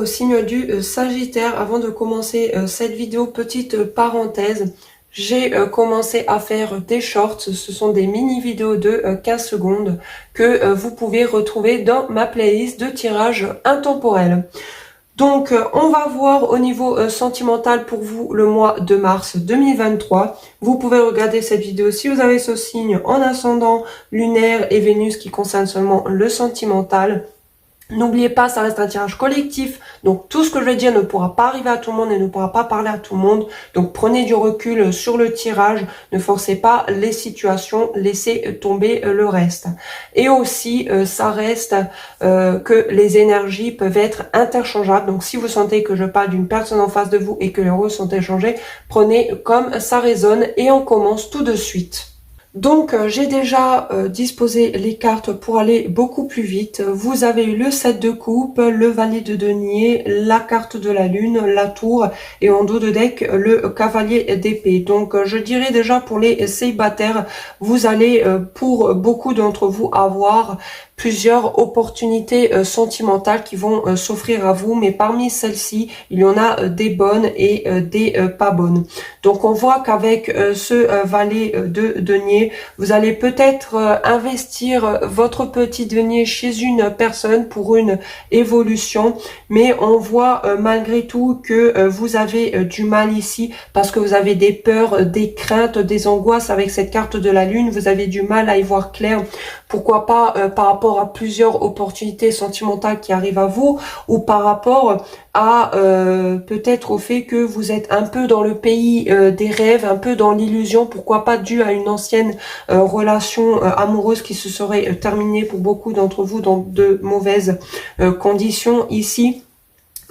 au signe du Sagittaire. Avant de commencer cette vidéo, petite parenthèse, j'ai commencé à faire des shorts. Ce sont des mini vidéos de 15 secondes que vous pouvez retrouver dans ma playlist de tirage intemporel. Donc on va voir au niveau sentimental pour vous le mois de mars 2023. Vous pouvez regarder cette vidéo si vous avez ce signe en ascendant, lunaire et Vénus qui concerne seulement le sentimental. N'oubliez pas, ça reste un tirage collectif, donc tout ce que je vais dire ne pourra pas arriver à tout le monde et ne pourra pas parler à tout le monde. Donc prenez du recul sur le tirage, ne forcez pas les situations, laissez tomber le reste. Et aussi, ça reste que les énergies peuvent être interchangeables. Donc si vous sentez que je parle d'une personne en face de vous et que les rôles sont échangés, prenez comme ça résonne et on commence tout de suite. Donc j'ai déjà disposé les cartes pour aller beaucoup plus vite. Vous avez eu le 7 de coupe, le valet de denier, la carte de la lune, la tour et en dos de deck le cavalier d'épée. Donc je dirais déjà pour les célibataires, vous allez pour beaucoup d'entre vous avoir plusieurs opportunités sentimentales qui vont s'offrir à vous, mais parmi celles-ci, il y en a des bonnes et des pas bonnes. Donc on voit qu'avec ce valet de denier, vous allez peut-être investir votre petit denier chez une personne pour une évolution, mais on voit malgré tout que vous avez du mal ici parce que vous avez des peurs, des craintes, des angoisses avec cette carte de la lune, vous avez du mal à y voir clair. Pourquoi pas par rapport à plusieurs opportunités sentimentales qui arrivent à vous ou par rapport à peut-être au fait que vous êtes un peu dans le pays des rêves, un peu dans l'illusion, pourquoi pas dû à une ancienne relation amoureuse qui se serait terminée pour beaucoup d'entre vous dans de mauvaises conditions ici.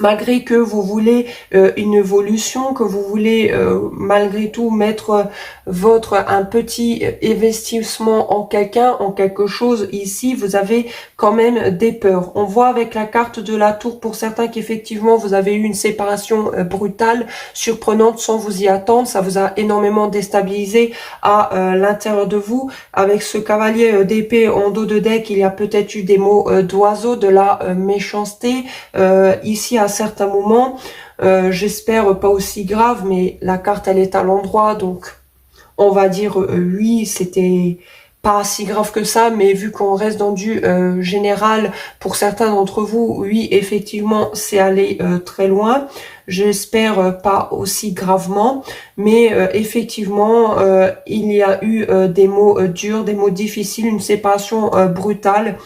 Malgré que vous voulez une évolution, que vous voulez malgré tout mettre un petit investissement en quelqu'un, en quelque chose, ici vous avez quand même des peurs. On voit avec la carte de la tour pour certains qu'effectivement vous avez eu une séparation brutale, surprenante sans vous y attendre, ça vous a énormément déstabilisé à l'intérieur de vous. Avec ce cavalier d'épée en dos de deck, il y a peut-être eu des mots d'oiseau, de la méchanceté, ici à certains moments, j'espère pas aussi grave, mais la carte elle est à l'endroit, donc on va dire oui, c'était pas si grave que ça, mais vu qu'on reste dans du général, pour certains d'entre vous, oui, effectivement, c'est allé très loin. J'espère pas aussi gravement, mais effectivement, il y a eu des mots durs, des mots difficiles, une séparation brutale.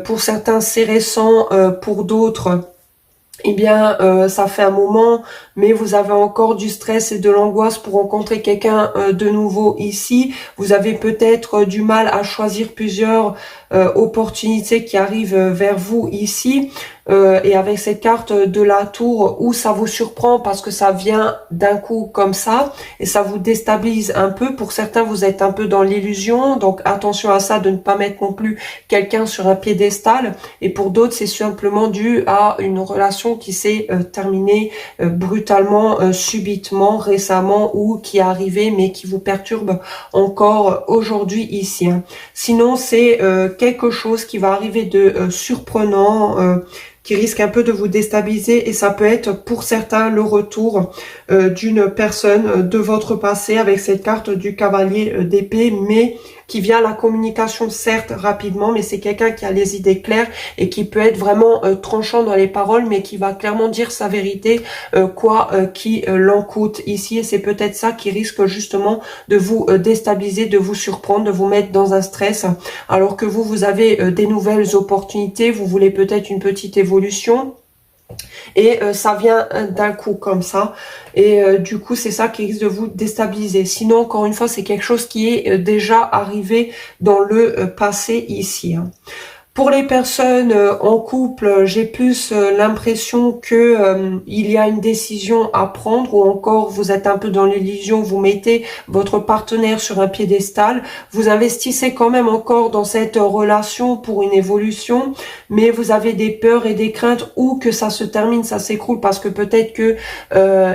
Pour certains, c'est récent, pour d'autres, eh bien, ça fait un moment, mais vous avez encore du stress et de l'angoisse pour rencontrer quelqu'un de nouveau ici. Vous avez peut-être du mal à choisir plusieurs opportunités qui arrivent vers vous ici. Et avec cette carte de la tour où ça vous surprend parce que ça vient d'un coup comme ça et ça vous déstabilise un peu. Pour certains, vous êtes un peu dans l'illusion, donc attention à ça de ne pas mettre non plus quelqu'un sur un piédestal. Et pour d'autres, c'est simplement dû à une relation qui s'est terminée brutalement, subitement, récemment ou qui est arrivée mais qui vous perturbe encore aujourd'hui ici. Sinon, c'est quelque chose qui va arriver de surprenant, qui risque un peu de vous déstabiliser et ça peut être pour certains le retour d'une personne de votre passé avec cette carte du cavalier d'épée, mais qui vient à la communication certes rapidement, mais c'est quelqu'un qui a les idées claires et qui peut être vraiment tranchant dans les paroles, mais qui va clairement dire sa vérité, quoi qui l'en coûte ici. Et c'est peut-être ça qui risque justement de vous déstabiliser, de vous surprendre, de vous mettre dans un stress, alors que vous avez des nouvelles opportunités, vous voulez peut-être une petite évolution. Et ça vient d'un coup comme ça et du coup c'est ça qui risque de vous déstabiliser. Sinon encore une fois c'est quelque chose qui est déjà arrivé dans le passé ici. Pour les personnes en couple, j'ai plus l'impression que il y a une décision à prendre ou encore vous êtes un peu dans l'illusion, vous mettez votre partenaire sur un piédestal, vous investissez quand même encore dans cette relation pour une évolution, mais vous avez des peurs et des craintes ou que ça se termine, ça s'écroule parce que peut-être que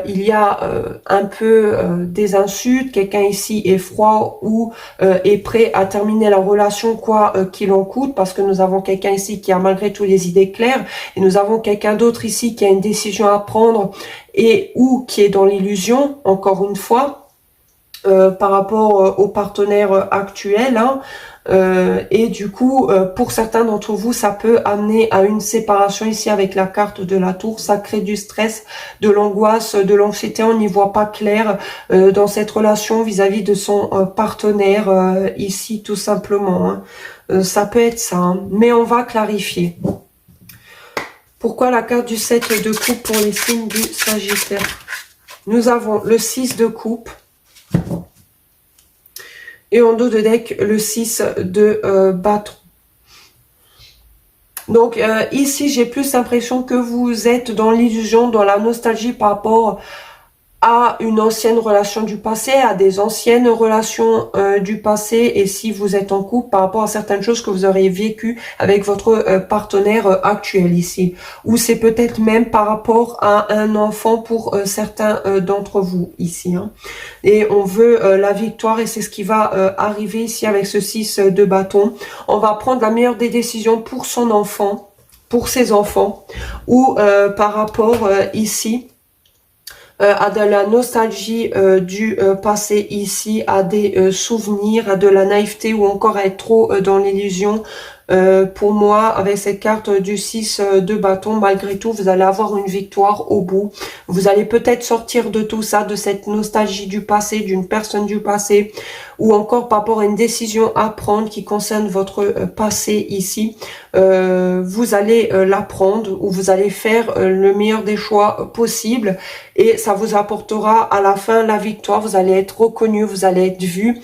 il y a un peu des insultes, quelqu'un ici est froid ou est prêt à terminer la relation quoi qu'il en coûte parce que nous avons quelqu'un ici qui a malgré tout les idées claires, et nous avons quelqu'un d'autre ici qui a une décision à prendre et ou qui est dans l'illusion, encore une fois, par rapport au partenaire actuel, hein. Et du coup, pour certains d'entre vous, ça peut amener à une séparation ici avec la carte de la tour. Ça crée du stress, de l'angoisse, de l'anxiété. On n'y voit pas clair dans cette relation vis-à-vis de son partenaire ici, tout simplement, hein. Ça peut être ça, hein. Mais on va clarifier. Pourquoi la carte du 7 de coupe pour les signes du Sagittaire? Nous avons le 6 de coupe. Et en dos de deck, le 6 de bâton. Donc ici, j'ai plus l'impression que vous êtes dans l'illusion, dans la nostalgie par rapport à une ancienne relation du passé, à des anciennes relations du passé, et si vous êtes en couple, par rapport à certaines choses que vous auriez vécues avec votre partenaire actuel ici. Ou c'est peut-être même par rapport à un enfant pour certains d'entre vous ici, hein. Et on veut la victoire, et c'est ce qui va arriver ici avec ce 6 de bâton. On va prendre la meilleure des décisions pour son enfant, pour ses enfants, ou par rapport ici à de la nostalgie du passé ici, à des souvenirs, à de la naïveté, ou encore à être trop dans l'illusion. Pour moi, avec cette carte du 6 de bâton, malgré tout, vous allez avoir une victoire au bout. Vous allez peut-être sortir de tout ça, de cette nostalgie du passé, d'une personne du passé, ou encore par rapport à une décision à prendre qui concerne votre passé ici. Vous allez la prendre, ou vous allez faire le meilleur des choix possibles, et ça vous apportera à la fin la victoire. Vous allez être reconnu, vous allez être vu.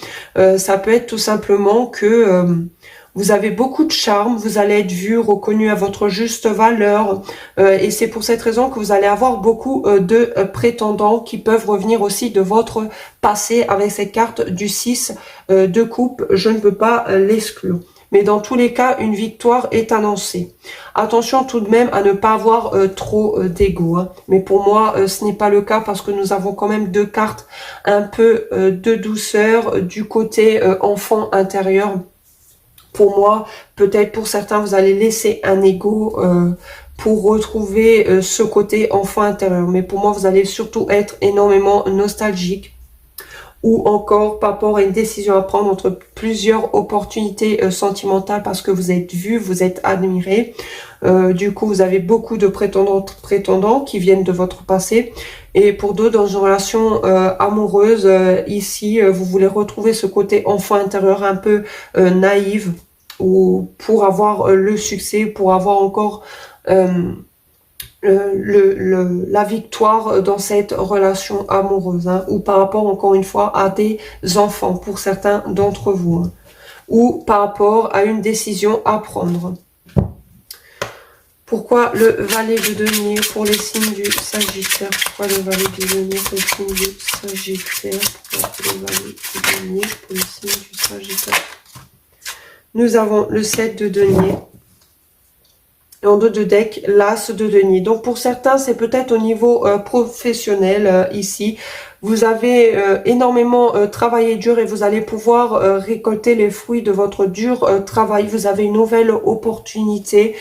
Ça peut être tout simplement que vous avez beaucoup de charme, vous allez être vu, reconnu à votre juste valeur, et c'est pour cette raison que vous allez avoir beaucoup de prétendants qui peuvent revenir aussi de votre passé. Avec cette carte du 6 de coupe, je ne peux pas l'exclure. Mais dans tous les cas, une victoire est annoncée. Attention tout de même à ne pas avoir trop d'ego, hein. Mais pour moi, ce n'est pas le cas, parce que nous avons quand même deux cartes un peu de douceur du côté enfant intérieur. Pour moi, peut-être pour certains, vous allez laisser un ego pour retrouver ce côté enfant intérieur. Mais pour moi, vous allez surtout être énormément nostalgique, ou encore par rapport à une décision à prendre entre plusieurs opportunités sentimentales, parce que vous êtes vu, vous êtes admiré. Du coup, vous avez beaucoup de prétendants qui viennent de votre passé. Et pour d'autres, dans une relation amoureuse, ici, vous voulez retrouver ce côté enfant intérieur un peu naïve, ou pour avoir le succès, pour avoir encore la victoire dans cette relation amoureuse, hein, ou par rapport encore une fois à des enfants pour certains d'entre vous, hein, ou par rapport à une décision à prendre. Pourquoi le valet de denier pour les signes du Sagittaire? Pourquoi le valet de denier pour les signes du Sagittaire? Pourquoi le valet de denier pour les signes du Sagittaire? Nous avons le 7 de denier. Et en dos de deck, l'as de denier. Donc pour certains, c'est peut-être au niveau professionnel ici. Vous avez énormément travaillé dur, et vous allez pouvoir récolter les fruits de votre dur travail. Vous avez une nouvelle opportunité,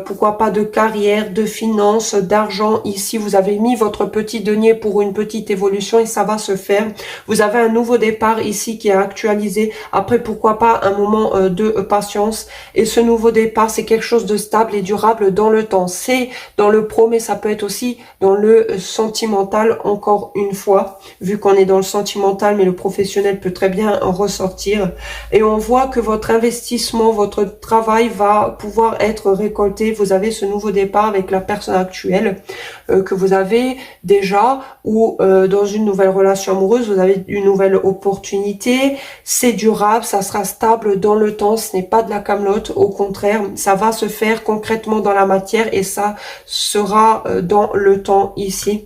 pourquoi pas de carrière, de finances, d'argent. Ici, vous avez mis votre petit denier pour une petite évolution, et ça va se faire. Vous avez un nouveau départ ici qui est actualisé. Après, pourquoi pas un moment de patience. Et ce nouveau départ, c'est quelque chose de stable et durable dans le temps. C'est dans le pro, mais ça peut être aussi dans le sentimental, encore une fois. Vu qu'on est dans le sentimental, mais le professionnel peut très bien en ressortir. Et on voit que votre investissement, votre travail va pouvoir être récolté. Vous avez ce nouveau départ avec la personne actuelle que vous avez déjà, ou dans une nouvelle relation amoureuse, vous avez une nouvelle opportunité. C'est durable, ça sera stable dans le temps. Ce n'est pas de la camelote, au contraire, ça va se faire concrètement dans la matière, et ça sera dans le temps ici.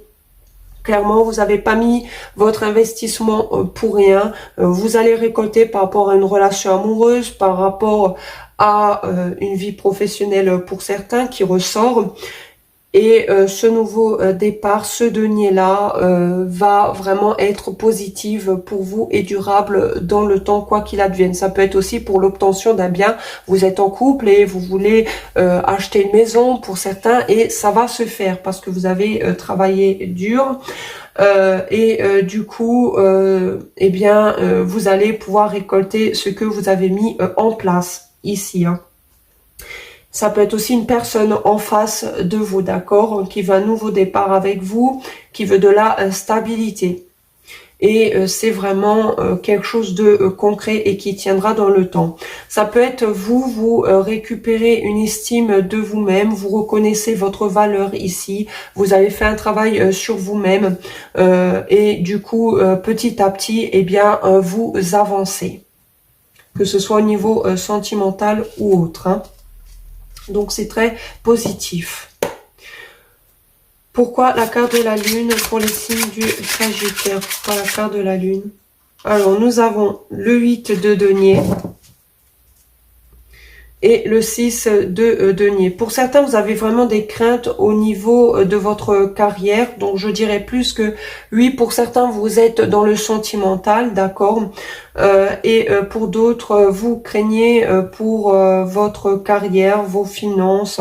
Clairement, vous n'avez pas mis votre investissement pour rien. Vous allez récolter par rapport à une relation amoureuse, par rapport à une vie professionnelle pour certains qui ressort. Et ce nouveau départ, ce denier-là, va vraiment être positif pour vous et durable dans le temps, quoi qu'il advienne. Ça peut être aussi pour l'obtention d'un bien. Vous êtes en couple et vous voulez acheter une maison pour certains, et ça va se faire parce que vous avez travaillé dur. Du coup, eh bien, vous allez pouvoir récolter ce que vous avez mis en place ici, hein. Ça peut être aussi une personne en face de vous, d'accord, qui veut un nouveau départ avec vous, qui veut de la stabilité. Et c'est vraiment quelque chose de concret et qui tiendra dans le temps. Ça peut être vous récupérez une estime de vous-même, vous reconnaissez votre valeur ici, vous avez fait un travail sur vous-même et du coup, petit à petit, eh bien, vous avancez. Que ce soit au niveau sentimental ou autre, hein. Donc c'est très positif. Pourquoi la carte de la lune pour les signes du Sagittaire? Pourquoi la carte de la lune? Alors nous avons le 8 de denier et le 6 de denier. Pour certains, vous avez vraiment des craintes au niveau de votre carrière. Donc je dirais plus que oui, pour certains, vous êtes dans le sentimental, d'accord. Pour d'autres, vous craignez pour votre carrière, vos finances,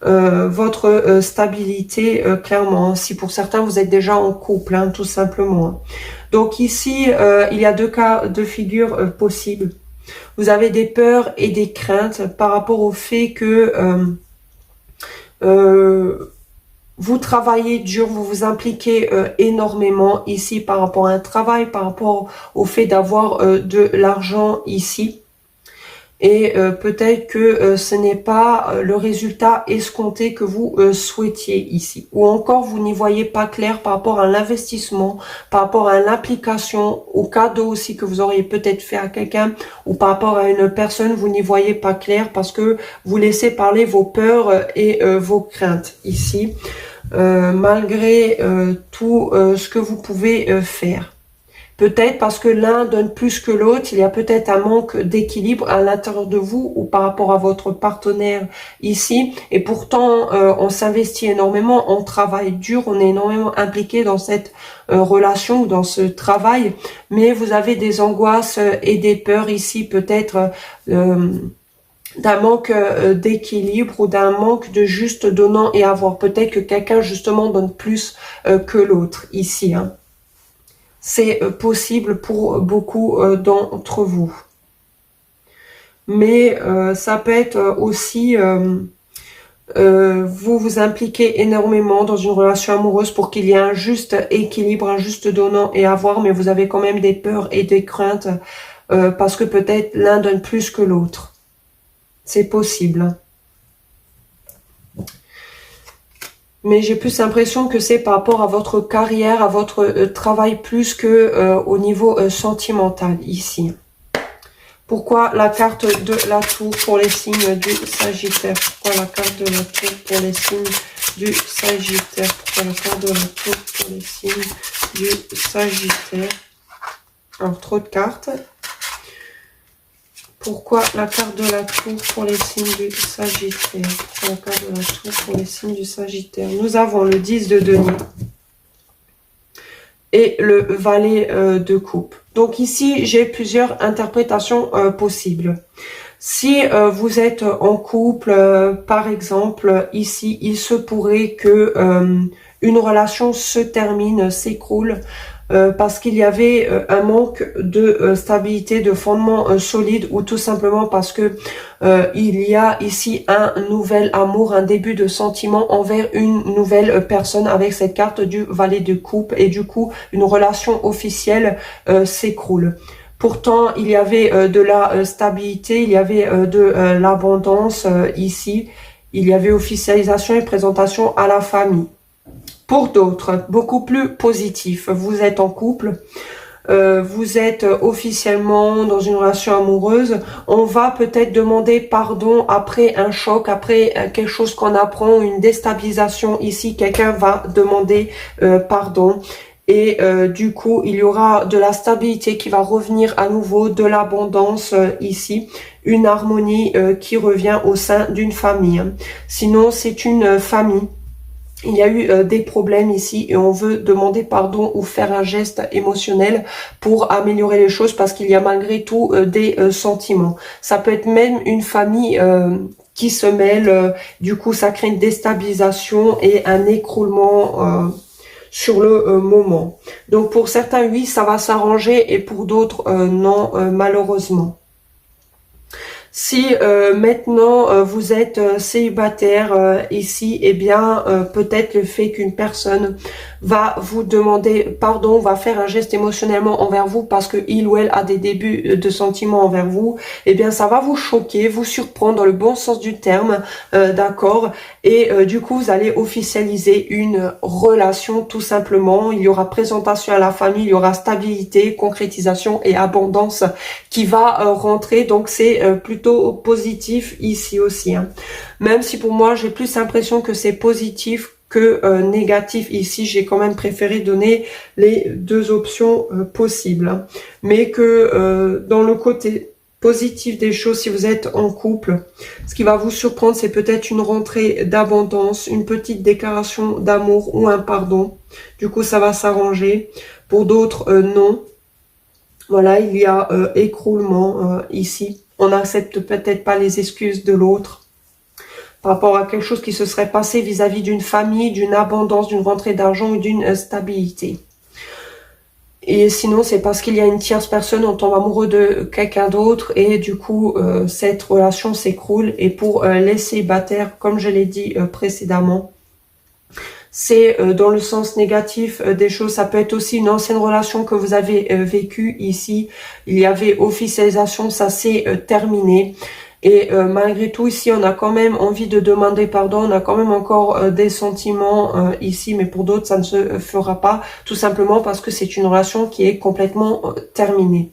votre stabilité, clairement. Si pour certains, vous êtes déjà en couple, hein, tout simplement. Donc ici, il y a deux cas de figure possibles. Vous avez des peurs et des craintes par rapport au fait que vous travaillez dur, vous vous impliquez énormément ici par rapport à un travail, par rapport au fait d'avoir de l'argent ici. Et peut-être que ce n'est pas le résultat escompté que vous souhaitiez ici. Ou encore, vous n'y voyez pas clair par rapport à l'investissement, par rapport à l'application, au cadeau aussi que vous auriez peut-être fait à quelqu'un, ou par rapport à une personne, vous n'y voyez pas clair parce que vous laissez parler vos peurs et vos craintes ici, malgré tout ce que vous pouvez faire. Peut-être parce que l'un donne plus que l'autre, il y a peut-être un manque d'équilibre à l'intérieur de vous ou par rapport à votre partenaire ici. Et pourtant, on s'investit énormément, on travaille dur, on est énormément impliqué dans cette relation ou dans ce travail. Mais vous avez des angoisses et des peurs ici, peut-être d'un manque d'équilibre ou d'un manque de juste donnant et avoir. Peut-être que quelqu'un justement donne plus que l'autre ici, hein. C'est possible pour beaucoup d'entre vous. Mais ça peut être aussi, vous vous impliquez énormément dans une relation amoureuse pour qu'il y ait un juste équilibre, un juste donnant et avoir, mais vous avez quand même des peurs et des craintes parce que peut-être l'un donne plus que l'autre. C'est possible. Mais j'ai plus l'impression que c'est par rapport à votre carrière, à votre travail plus que au niveau sentimental ici. Pourquoi la carte de la tour pour les signes du Sagittaire? Pourquoi la carte de la tour pour les signes du Sagittaire? Pourquoi la carte de la tour pour les signes du Sagittaire? Alors, trop de cartes. Pourquoi la carte de la tour pour les signes du Sagittaire? Pourquoi la carte de la tour pour les signes du Sagittaire? Nous avons le 10 de denier et le valet de coupe. Donc ici, j'ai plusieurs interprétations possibles. Si vous êtes en couple, par exemple, ici, il se pourrait que une relation se termine, s'écroule, parce qu'il y avait un manque de stabilité, de fondement solide, ou tout simplement parce que il y a ici un nouvel amour, un début de sentiment envers une nouvelle personne avec cette carte du valet de coupe, et du coup une relation officielle s'écroule. Pourtant, il y avait de la stabilité, il y avait de l'abondance ici, il y avait officialisation et présentation à la famille. Pour d'autres, beaucoup plus positif, vous êtes en couple, vous êtes officiellement dans une relation amoureuse, on va peut-être demander pardon après un choc, après quelque chose qu'on apprend, une déstabilisation ici, quelqu'un va demander pardon. Et du coup, il y aura de la stabilité qui va revenir à nouveau, de l'abondance ici, une harmonie qui revient au sein d'une famille. Sinon, c'est une famille. il y a eu des problèmes ici et on veut demander pardon ou faire un geste émotionnel pour améliorer les choses parce qu'il y a malgré tout des sentiments. Ça peut être même une famille qui se mêle, du coup ça crée une déstabilisation et un écroulement sur le moment. Donc pour certains, oui, ça va s'arranger et pour d'autres, non, malheureusement. Si maintenant vous êtes célibataire ici, eh bien peut-être le fait qu'une personne va vous demander pardon, va faire un geste émotionnellement envers vous parce que il ou elle a des débuts de sentiments envers vous, eh bien ça va vous choquer, vous surprendre dans le bon sens du terme, d'accord, et du coup vous allez officialiser une relation tout simplement. Il y aura présentation à la famille, il y aura stabilité, concrétisation et abondance qui va rentrer, donc c'est plutôt positif ici aussi, hein. Même si pour moi j'ai plus l'impression que c'est positif que négatif ici, j'ai quand même préféré donner les deux options possibles, hein. Mais que dans le côté positif des choses, si vous êtes en couple, ce qui va vous surprendre, c'est peut-être une rentrée d'abondance, une petite déclaration d'amour ou un pardon. Du coup, ça va s'arranger. Pour d'autres, non. Voilà, il y a écroulement ici. On n'accepte peut-être pas les excuses de l'autre par rapport à quelque chose qui se serait passé vis-à-vis d'une famille, d'une abondance, d'une rentrée d'argent ou d'une stabilité. Et sinon, c'est parce qu'il y a une tierce personne, on tombe amoureux de quelqu'un d'autre et du coup, cette relation s'écroule. Et pour les célibataires, comme je l'ai dit précédemment, c'est dans le sens négatif des choses. Ça peut être aussi une ancienne relation que vous avez vécue ici. Il y avait officialisation, ça s'est terminé. Et malgré tout, ici, on a quand même envie de demander pardon. On a quand même encore des sentiments ici, mais pour d'autres, ça ne se fera pas. Tout simplement parce que c'est une relation qui est complètement terminée.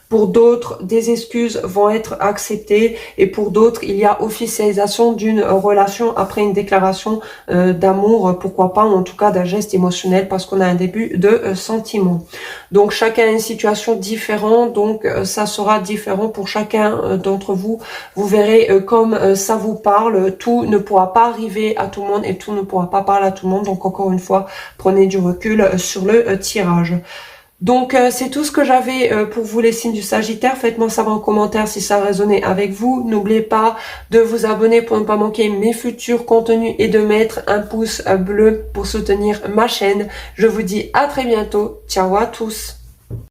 Pour d'autres, des excuses vont être acceptées et pour d'autres, il y a officialisation d'une relation après une déclaration d'amour, pourquoi pas, ou en tout cas d'un geste émotionnel parce qu'on a un début de sentiment. Donc chacun a une situation différente, donc ça sera différent pour chacun d'entre vous. Vous verrez comme ça vous parle, tout ne pourra pas arriver à tout le monde et tout ne pourra pas parler à tout le monde. Donc encore une fois, prenez du recul sur le tirage. Donc c'est tout ce que j'avais pour vous les signes du Sagittaire. Faites-moi savoir en commentaire si ça a résonné avec vous. N'oubliez pas de vous abonner pour ne pas manquer mes futurs contenus et de mettre un pouce bleu pour soutenir ma chaîne. Je vous dis à très bientôt. Ciao à tous.